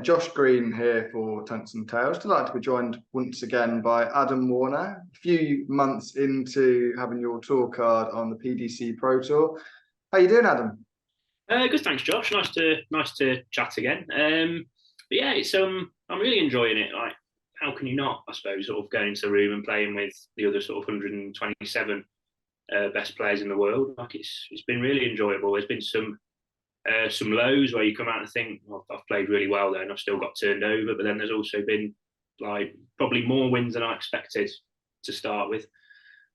Josh Green here for Tungsten Tales. Delighted to be joined once again by Adam Warner. A few months into having your tour card on the PDC Pro Tour. How you doing, Adam? Good, thanks, Josh. Nice to chat again. But yeah, it's I'm really enjoying it. Like, how can you not? I suppose sort of going into the room and playing with the other sort of 127 best players in the world. Like it's been really enjoyable. There's been some lows where you come out and think, well, I've played really well there, and I've still got turned over. But then there's also been like probably more wins than I expected to start with.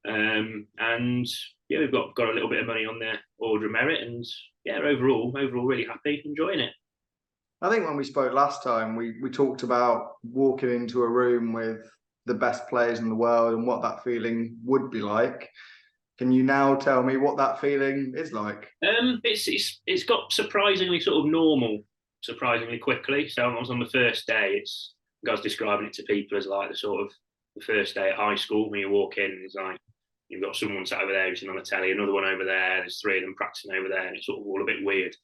And yeah, we've got a little bit of money on the order of merit, and yeah, overall really happy, enjoying it. I think when we spoke last time, we talked about walking into a room with the best players in the world and what that feeling would be like. Can you now tell me what that feeling is like? It's got surprisingly sort of normal, surprisingly quickly. So I was on the first day. I was describing it to people as like the sort of the first day at high school when you walk in. It's like you've got someone sat over there who's on the telly, another one over there. There's three of them practicing over there, and it's sort of all a bit weird.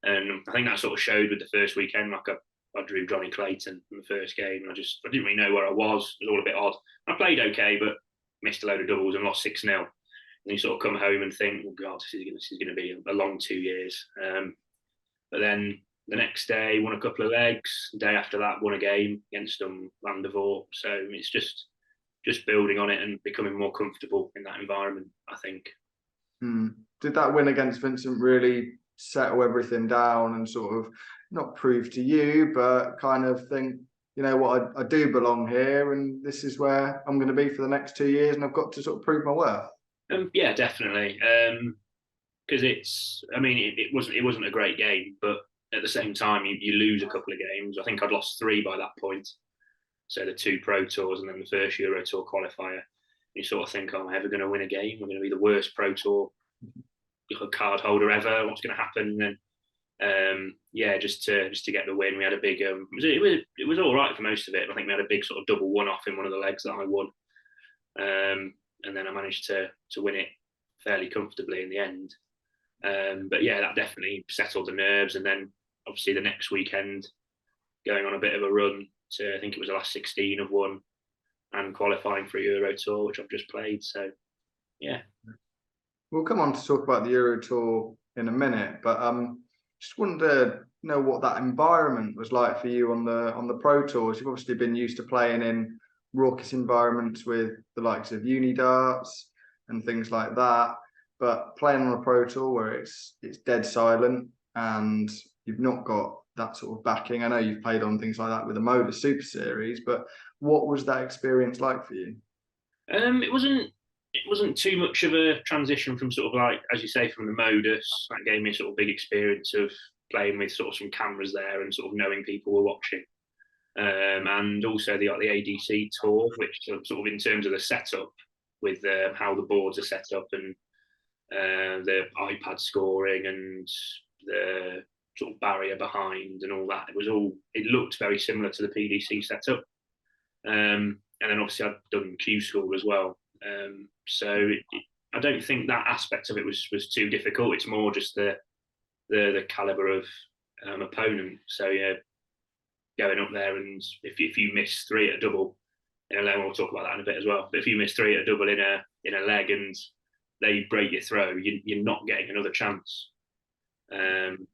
And I think that sort of showed with the first weekend. Like I drew Johnny Clayton in the first game, and I didn't really know where I was. It was all a bit odd. I played okay, but missed a load of doubles and lost 6-0. And you sort of come home and think, oh God, this is going to be a long 2 years. But then the next day, won a couple of legs. The day after that, won a game against Van der Voort. So it's just building on it and becoming more comfortable in that environment, I think. Did that win against Vincent really settle everything down and sort of not prove to you, but kind of think, you know what, I do belong here, and this is where I'm going to be for the next 2 years, and I've got to sort of prove my worth? Yeah, definitely. Because it wasn't a great game, but at the same time, you lose a couple of games. I think I'd lost three by that point. So the two Pro Tours and then the first Euro Tour qualifier. You sort of think, oh, am I ever going to win a game? I'm going to be the worst Pro Tour card holder ever. What's going to happen? And then, yeah, just to get the win, we had a big. It was all right for most of it. I think we had a big sort of double one-off in one of the legs that I won. And then I managed to win it fairly comfortably in the end. But yeah, that definitely settled the nerves. And then obviously the next weekend, going on a bit of a run to, I think it was the last 16 of one, and qualifying for a Euro Tour, which I've just played. So yeah. We'll come on to talk about the Euro Tour in a minute, but just wanted to know what that environment was like for you on the Pro Tours. You've obviously been used to playing in raucous environments with the likes of Uni Darts and things like that, but playing on a Pro Tour where it's dead silent and you've not got that sort of backing. I know you've played on things like that with the Modus Super Series, but what was that experience like for you? It wasn't too much of a transition from sort of like, as you say, from the Modus. That gave me a sort of big experience of playing with sort of some cameras there and sort of knowing people were watching. And also the ADC tour, which sort of in terms of the setup with how the boards are set up and the iPad scoring and the sort of barrier behind and all that. It looked very similar to the PDC setup. And then obviously I'd done Q School as well. I don't think that aspect of it was too difficult. It's more just the caliber of opponent. So yeah, going up there, and if you miss three at a double in a leg, we'll talk about that in a bit as well. But if you miss three at a double in a leg and they break your throw, you're not getting another chance.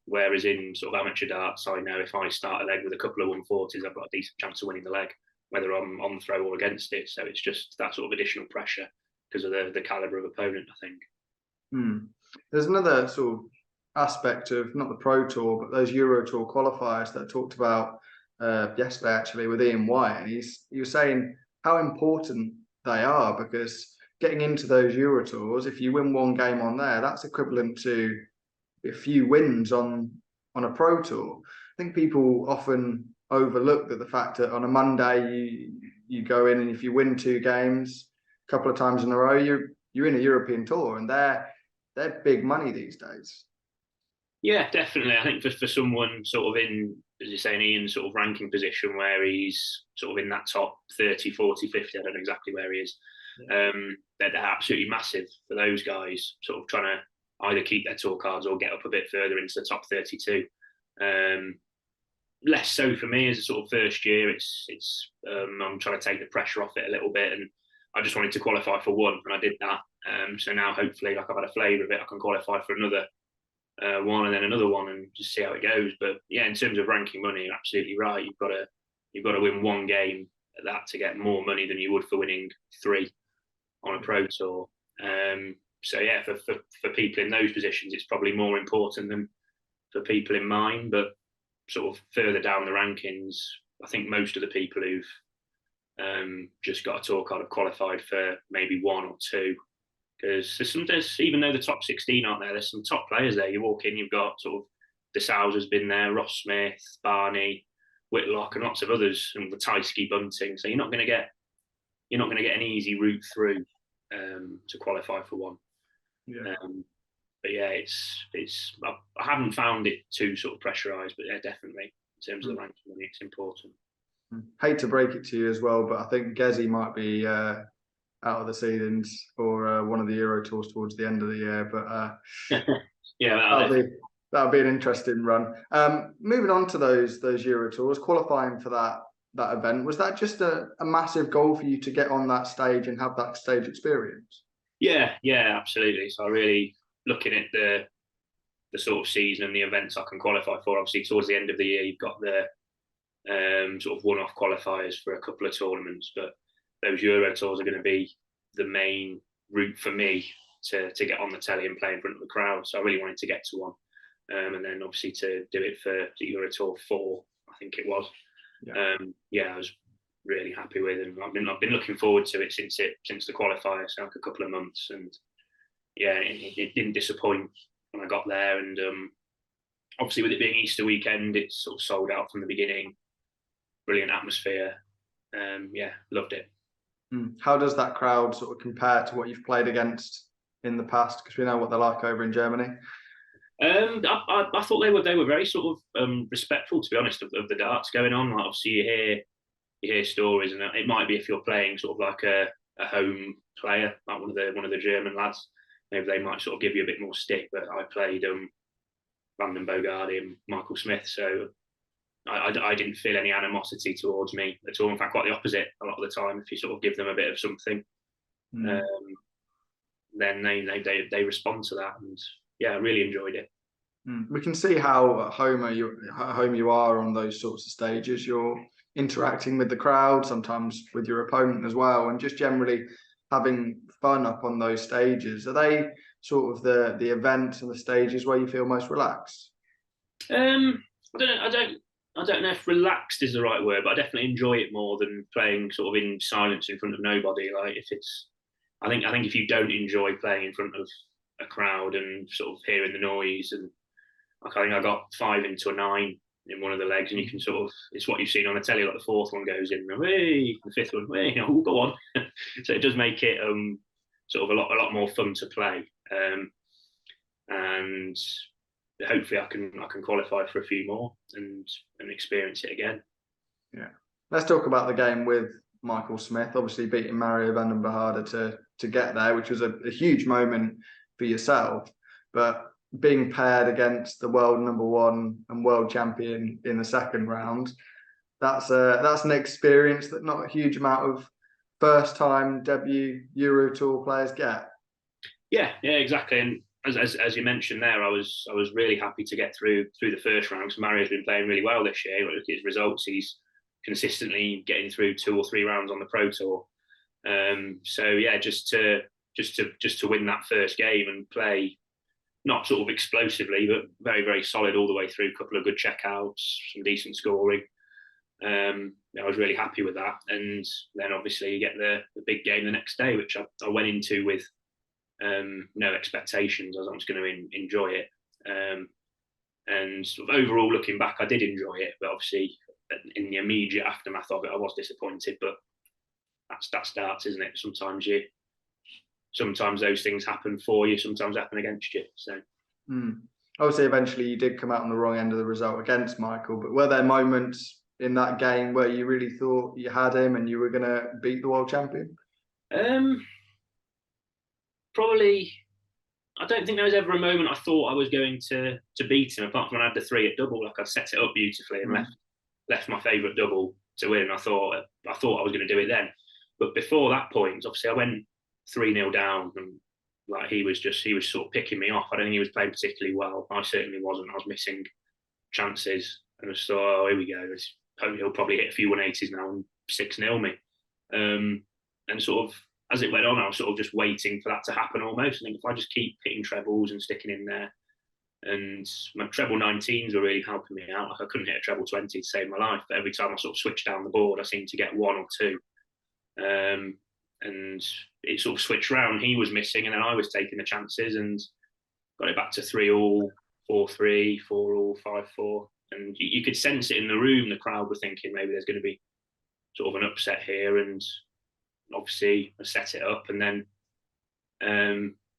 Whereas in sort of amateur darts, I know if I start a leg with a couple of 140s, I've got a decent chance of winning the leg, whether I'm on the throw or against it. So it's just that sort of additional pressure because of the caliber of opponent, I think. There's another sort of aspect of not the Pro Tour, but those Euro Tour qualifiers that I talked about yesterday actually with Ian White, and he was saying how important they are, because getting into those Euro Tours, if you win one game on there, that's equivalent to a few wins on a Pro Tour. I think people often overlook the fact that on a Monday you go in, and if you win two games a couple of times in a row, you're in a European Tour, and they're big money these days. Yeah, definitely. I think for someone sort of in, as you say, Ian's sort of ranking position where he's sort of in that top 30, 40, 50, I don't know exactly where he is. Yeah. They're absolutely massive for those guys, sort of trying to either keep their tour cards or get up a bit further into the top 32. less so for me as a sort of first year. I'm trying to take the pressure off it a little bit, and I just wanted to qualify for one, and I did that. So now hopefully, like I've had a flavour of it, I can qualify for another one and then another one, and just see how it goes. But yeah, in terms of ranking money, you're absolutely right. You've got to win one game at that to get more money than you would for winning 3 on a pro tour. So yeah, for people in those positions, it's probably more important than for people in mine. But sort of further down the rankings, I think most of the people who've just got a tour card have qualified for maybe 1 or 2. Because there's even though the top 16 aren't there, there's some top players there. You walk in, you've got sort of DeSau's has been there, Ross Smith, Barney, Whitlock, and lots of others, and Ratajski, Bunting. So you're not going to get an easy route through to qualify for one. Yeah. But yeah, I haven't found it too sort of pressurised, but yeah, definitely in terms of the ranking money, it's important. Hate to break it to you as well, but I think Gezi might be out of the seedings for one of the Euro tours towards the end of the year. But yeah, that'll be an interesting run. Moving on to those Euro tours, qualifying for that event, was that just a massive goal for you to get on that stage and have that stage experience? Yeah, absolutely. So I really looking at the sort of season and the events I can qualify for. Obviously, towards the end of the year, you've got the sort of one-off qualifiers for a couple of tournaments, but those Euro tours are going to be the main route for me to get on the telly and play in front of the crowd. So I really wanted to get to one, and then obviously to do it for the Euro Tour 4, I think it was. Yeah, I was really happy with, and I've been looking forward to it since the qualifier, so like a couple of months, and yeah, it didn't disappoint when I got there, and obviously with it being Easter weekend, it's sort of sold out from the beginning. Brilliant atmosphere. Yeah, loved it. How does that crowd sort of compare to what you've played against in the past? Because we know what they're like over in Germany. I thought they were very sort of respectful, to be honest, of the darts going on. Like obviously you hear stories, and it might be if you're playing sort of like a home player, like one of the German lads, maybe they might sort of give you a bit more stick. But I played Brandon Bogardi and Michael Smith, so I didn't feel any animosity towards me at all. In fact, quite the opposite a lot of the time. If you sort of give them a bit of something, then they respond to that, and yeah, I really enjoyed it. We can see how at home you are on those sorts of stages. You're interacting with the crowd, sometimes with your opponent as well, and just generally having fun up on those stages. Are they sort of the events and the stages where you feel most relaxed? I don't know if relaxed is the right word, but I definitely enjoy it more than playing sort of in silence in front of nobody. Like I think if you don't enjoy playing in front of a crowd and sort of hearing the noise, and I think I got 5 into a 9 in one of the legs, and you can sort of, it's what you've seen on the telly, like the 4th one goes in, the 5th one, go on. So it does make it sort of a lot more fun to play, and hopefully I can qualify for a few more and experience it again. Yeah, let's talk about the game with Michael Smith. Obviously beating Mario van den Behaarde to get there, which was a huge moment for yourself, but being paired against the world #1 and world champion in the second round, that's an experience that not a huge amount of first time debut Euro Tour players get. Yeah, exactly. And as you mentioned there, I was really happy to get through the first round, because Mario's been playing really well this year. Look at his results; he's consistently getting through 2 or 3 rounds on the Pro Tour. So yeah, just to win that first game and play not sort of explosively, but very, very solid all the way through. A couple of good checkouts, some decent scoring. I was really happy with that. And then obviously you get the big game the next day, which I went into with no expectations. I was going to enjoy it. And sort of overall, looking back, I did enjoy it. But obviously, in the immediate aftermath of it, I was disappointed. But that's darts, isn't it? Sometimes those things happen for you, sometimes happen against you. So obviously eventually you did come out on the wrong end of the result against Michael, but were there moments in that game where you really thought you had him and you were going to beat the world champion? Probably, I don't think there was ever a moment I thought I was going to beat him, apart from when I had the 3 at double. Like I set it up beautifully and left my favourite double to win. I thought I was going to do it then, but before that point, obviously I went 3-0 down, and like he was sort of picking me off. I don't think he was playing particularly well. I certainly wasn't. I was missing chances, and I just thought, oh, here we go. He'll probably hit a few 180s now and 6-0 me. And sort of as it went on, I was sort of just waiting for that to happen almost. I think if I just keep hitting trebles and sticking in there, and my treble 19s were really helping me out. Like I couldn't hit a treble 20 to save my life, but every time I sort of switched down the board, I seemed to get 1 or 2. And it sort of switched around. He was missing, and then I was taking the chances and got it back to 3-all, 4-3, 4-all, 5-4. And you could sense it in the room. The crowd were thinking maybe there's going to be sort of an upset here, and obviously I set it up and then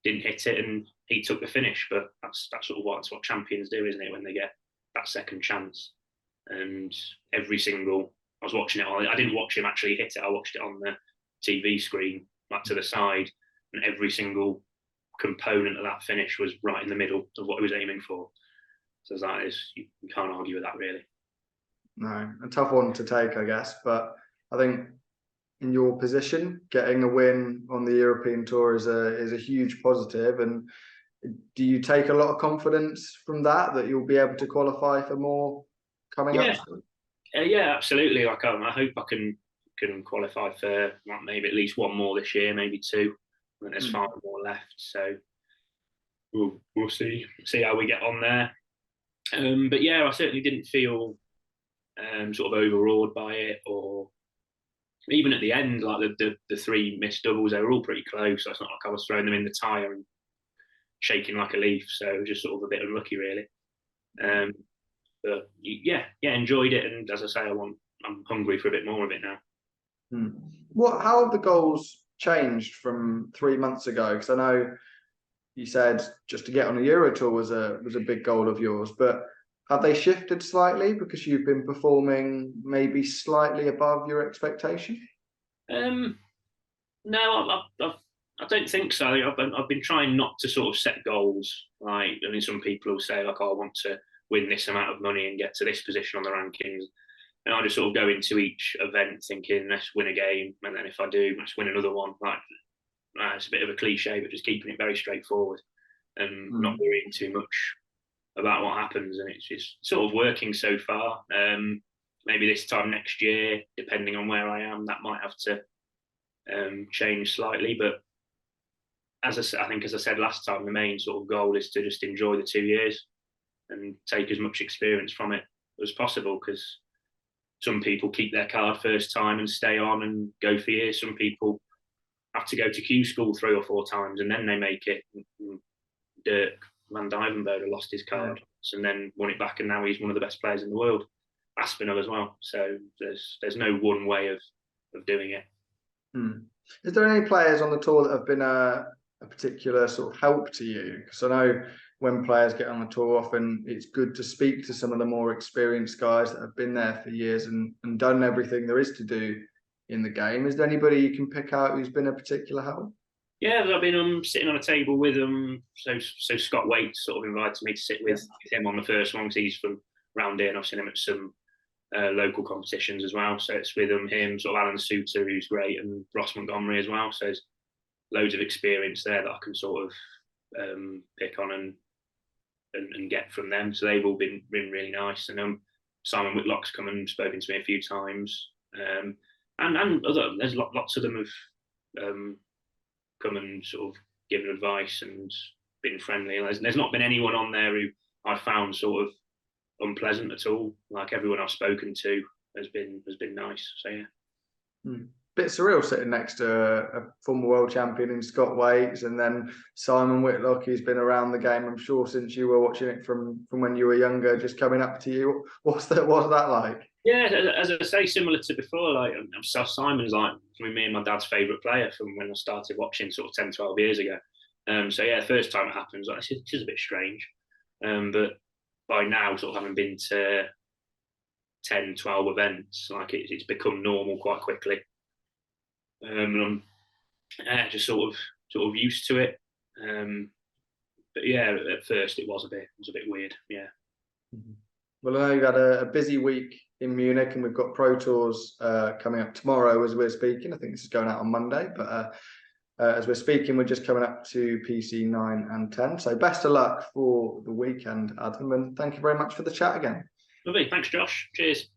didn't hit it, and he took the finish. But that's sort of what champions do, isn't it? When they get that second chance. And every single, I was watching it on. I didn't watch him actually hit it. I watched it on the TV screen, like to the side, and every single component of that finish was right in the middle of what he was aiming for. So that is, you can't argue with that, really. No, a tough one to take, I guess. But I think in your position, getting a win on the European Tour is a huge positive. And do you take a lot of confidence from that you'll be able to qualify for more coming up? Yeah, absolutely. Like I hope I can qualify for maybe at least 1 more this year, maybe 2. And there's 5 more left, so we'll see how we get on there. But yeah, I certainly didn't feel sort of overawed by it, or even at the end, like the 3 missed doubles, they were all pretty close. So it's not like I was throwing them in the tyre and shaking like a leaf. So it was just sort of a bit unlucky, really. But yeah, enjoyed it, and as I say, I'm hungry for a bit more of it now. How have the goals changed from 3 months ago? Because I know you said just to get on a Euro Tour was a big goal of yours, but have they shifted slightly because you've been performing maybe slightly above your expectation? No, I don't think so. I've been trying not to sort of set goals. Like, I mean, some people will say like, oh, I want to win this amount of money and get to this position on the rankings. And I just sort of go into each event thinking, let's win a game, and then if I do, let's win another one. Like, it's a bit of a cliche, but just keeping it very straightforward and not worrying too much about what happens. And it's just sort of working so far. Maybe this time next year, depending on where I am, that might have to change slightly. But I think as I said last time, the main sort of goal is to just enjoy the 2 years and take as much experience from it as possible, because some people keep their card first time and stay on and go for years. Some people have to go to Q school 3 or 4 times and then they make it. Dirk van Dijvenbode lost his card and then won it back, and now he's one of the best players in the world. Aspinall as well. So there's no one way of doing it. Is there any players on the tour that have been a particular sort of help to you? Because I know when players get on the tour, often it's good to speak to some of the more experienced guys that have been there for years and done everything there is to do in the game. Is there anybody you can pick out who's been a particular help? Yeah, I've been sitting on a table with him. So Scott Waite sort of invited me to sit with him on the first one, because he's from round here, and I've seen him at some local competitions as well. So it's with him, sort of Alan Suter, who's great, and Ross Montgomery as well. So there's loads of experience there that I can sort of pick on and get from them. So they've all been really nice. And Simon Whitlock's come and spoken to me a few times, and there's lots of them have come and sort of given advice and been friendly. There's not been anyone on there who I found sort of unpleasant at all. Like, everyone I've spoken to has been nice. So yeah. Bit surreal sitting next to a former world champion in Scott Waite, and then Simon Whitlock, who's been around the game, I'm sure, since you were watching it from when you were younger, just coming up to you. What's that like? Yeah, as I say, similar to before, like Simon's like me and my dad's favourite player from when I started watching sort of 10, 12 years ago. So yeah, the first time it happens, like, it's just a bit strange. But by now, sort of having been to 10, 12 events, like it's become normal quite quickly. And I'm just sort of used to it. But yeah, at first it was a bit weird. Yeah. Well, I know you've had a busy week in Munich, and we've got Pro Tours coming up tomorrow as we're speaking. I think this is going out on Monday, but as we're speaking, we're just coming up to PC 9 and 10. So best of luck for the weekend, Adam, and thank you very much for the chat again. Lovely. Thanks, Josh. Cheers.